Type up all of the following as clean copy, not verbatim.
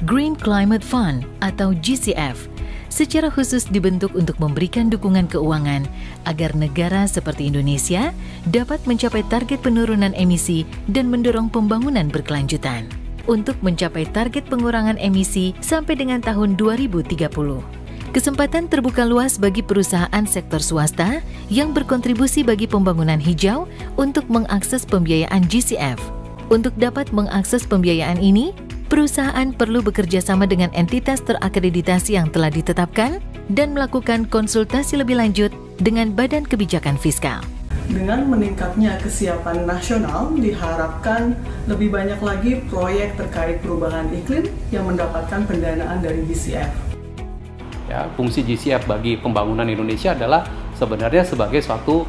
Green Climate Fund atau GCF secara khusus dibentuk untuk memberikan dukungan keuangan agar negara seperti Indonesia dapat mencapai target penurunan emisi dan mendorong pembangunan berkelanjutan untuk mencapai target pengurangan emisi sampai dengan tahun 2030. Kesempatan terbuka luas bagi perusahaan sektor swasta yang berkontribusi bagi pembangunan hijau untuk mengakses pembiayaan GCF. Untuk dapat mengakses pembiayaan ini, perusahaan perlu bekerja sama dengan entitas terakreditasi yang telah ditetapkan dan melakukan konsultasi lebih lanjut dengan Badan Kebijakan Fiskal. Dengan meningkatnya kesiapan nasional, diharapkan lebih banyak lagi proyek terkait perubahan iklim yang mendapatkan pendanaan dari GCF. Ya, fungsi GCF bagi pembangunan Indonesia adalah sebenarnya sebagai suatu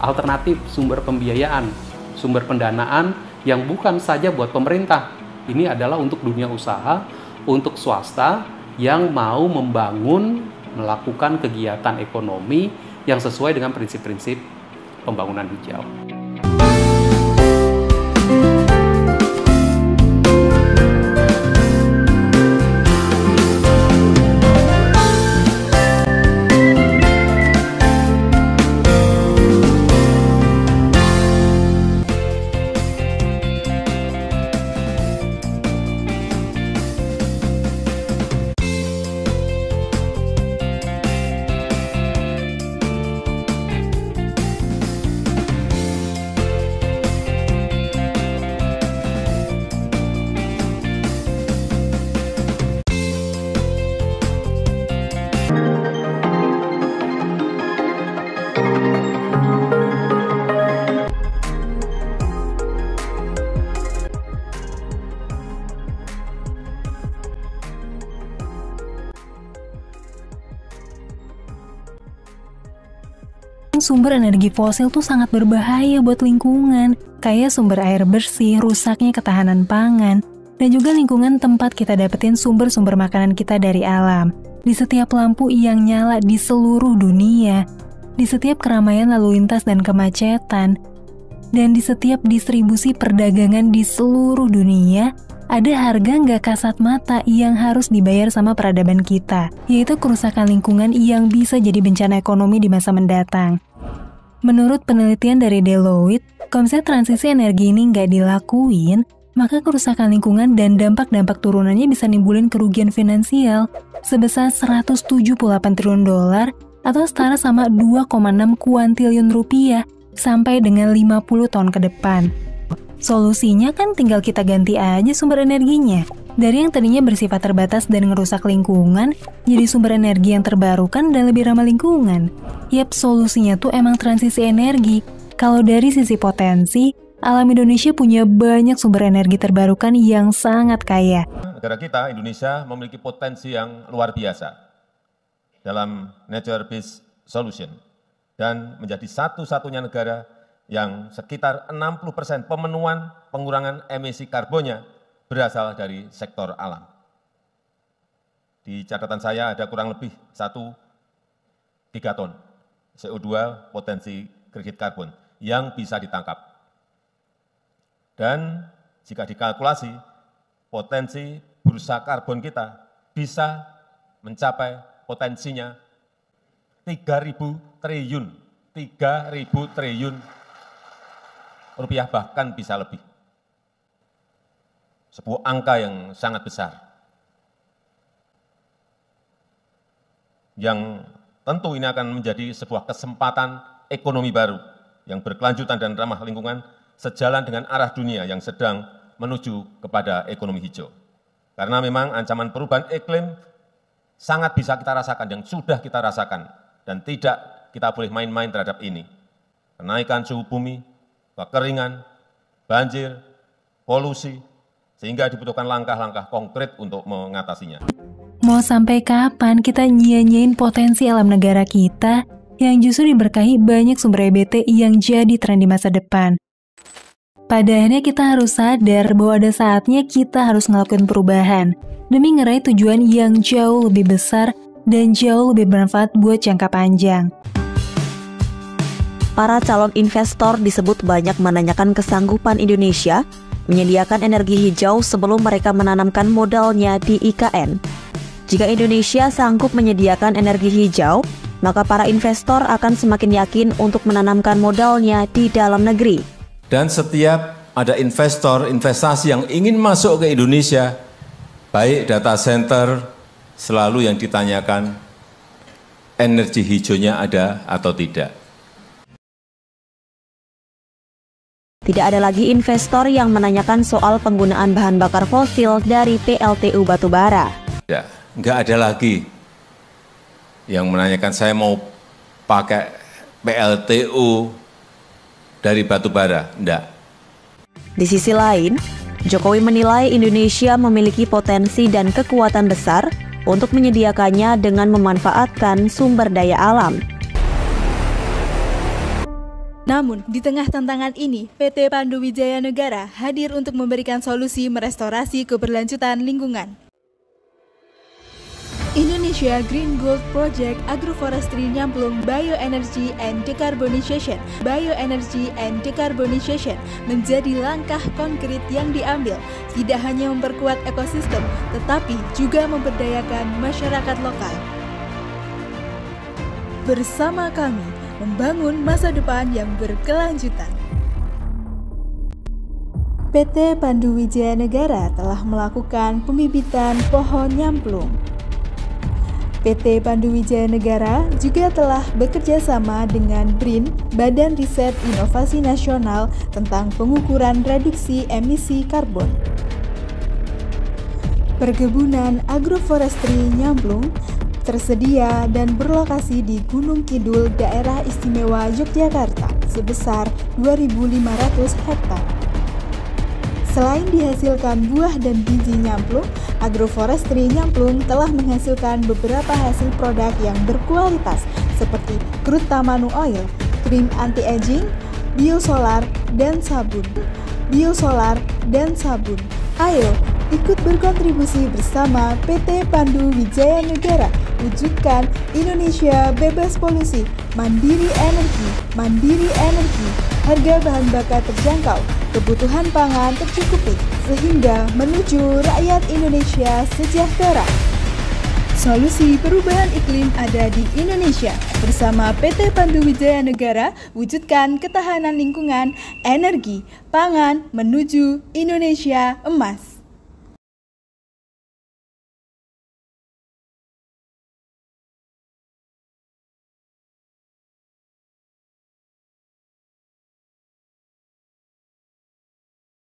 alternatif sumber pembiayaan, sumber pendanaan yang bukan saja buat pemerintah. Ini adalah untuk dunia usaha, untuk swasta yang mau membangun, melakukan kegiatan ekonomi yang sesuai dengan prinsip-prinsip pembangunan hijau. Sumber energi fosil tuh sangat berbahaya buat lingkungan, kayak sumber air bersih, rusaknya ketahanan pangan, dan juga lingkungan tempat kita dapetin sumber-sumber makanan kita dari alam. Di setiap lampu yang nyala di seluruh dunia, di setiap keramaian lalu lintas dan kemacetan, dan di setiap distribusi perdagangan di seluruh dunia, ada harga nggak kasat mata yang harus dibayar sama peradaban kita, yaitu kerusakan lingkungan yang bisa jadi bencana ekonomi di masa mendatang. Menurut penelitian dari Deloitte, kalau misalnya transisi energi ini nggak dilakuin, maka kerusakan lingkungan dan dampak-dampak turunannya bisa nimbulin kerugian finansial sebesar 178 triliun dolar atau setara sama 2,6 kuantiliun rupiah sampai dengan 50 tahun ke depan. Solusinya kan tinggal kita ganti aja sumber energinya. Dari yang tadinya bersifat terbatas dan ngerusak lingkungan, jadi sumber energi yang terbarukan dan lebih ramah lingkungan. Yap, solusinya tuh emang transisi energi. Kalau dari sisi potensi, alam Indonesia punya banyak sumber energi terbarukan yang sangat kaya. Negara kita, Indonesia, memiliki potensi yang luar biasa dalam nature-based solution dan menjadi satu-satunya negara yang sekitar 60% pemenuhan pengurangan emisi karbonnya berasal dari sektor alam. Di catatan saya ada kurang lebih 3 ton CO2 potensi kredit karbon yang bisa ditangkap. Dan jika dikalkulasi, potensi bursa karbon kita bisa mencapai potensinya 3.000 triliun rupiah, bahkan bisa lebih. Sebuah angka yang sangat besar, yang tentu ini akan menjadi sebuah kesempatan ekonomi baru yang berkelanjutan dan ramah lingkungan sejalan dengan arah dunia yang sedang menuju kepada ekonomi hijau. Karena memang ancaman perubahan iklim sangat bisa kita rasakan, yang sudah kita rasakan, dan tidak kita boleh main-main terhadap ini. Kenaikan suhu bumi, kekeringan, banjir, polusi, sehingga dibutuhkan langkah-langkah konkret untuk mengatasinya. Mau sampai kapan kita nyanyain potensi alam negara kita yang justru diberkahi banyak sumber EBT yang jadi tren di masa depan? Pada akhirnya kita harus sadar bahwa ada saatnya kita harus ngelakuin perubahan demi ngeraih tujuan yang jauh lebih besar dan jauh lebih bermanfaat buat jangka panjang. Para calon investor disebut banyak menanyakan kesanggupan Indonesia menyediakan energi hijau sebelum mereka menanamkan modalnya di IKN. Jika Indonesia sanggup menyediakan energi hijau, maka para investor akan semakin yakin untuk menanamkan modalnya di dalam negeri. Dan setiap ada investor investasi yang ingin masuk ke Indonesia, baik data center, selalu yang ditanyakan, energi hijaunya ada atau tidak. Tidak ada lagi investor yang menanyakan soal penggunaan bahan bakar fosil dari PLTU batubara. Ya, nggak ada lagi yang menanyakan saya mau pakai PLTU dari batubara. Enggak. Di sisi lain, Jokowi menilai Indonesia memiliki potensi dan kekuatan besar untuk menyediakannya dengan memanfaatkan sumber daya alam. Namun, di tengah tantangan ini, PT Pandu Wijaya Negara hadir untuk memberikan solusi merestorasi keberlanjutan lingkungan. Indonesia Green Gold Project Agroforestry Nyamplung Bioenergy and Decarbonization menjadi langkah konkret yang diambil, tidak hanya memperkuat ekosistem, tetapi juga memberdayakan masyarakat lokal. Bersama kami, membangun masa depan yang berkelanjutan. PT Pandu Wijaya Negara telah melakukan pembibitan pohon nyamplung. PT Pandu Wijaya Negara juga telah bekerja sama dengan BRIN, Badan Riset Inovasi Nasional tentang pengukuran reduksi emisi karbon. Perkebunan agroforestry Nyamplung tersedia dan berlokasi di Gunung Kidul, Daerah Istimewa Yogyakarta, sebesar 2.500 hektar. Selain dihasilkan buah dan biji nyamplung, agroforestry Nyamplung telah menghasilkan beberapa hasil produk yang berkualitas seperti crude tamanu oil, krim anti-aging, biosolar, dan sabun. Ayo, ikut berkontribusi bersama PT Pandu Wijaya Negara, wujudkan Indonesia bebas polusi, mandiri energi, harga bahan bakar terjangkau, kebutuhan pangan tercukupi, sehingga menuju rakyat Indonesia sejahtera. Solusi perubahan iklim ada di Indonesia. Bersama PT Pandu Wijaya Negara, wujudkan ketahanan lingkungan, energi, pangan menuju Indonesia emas.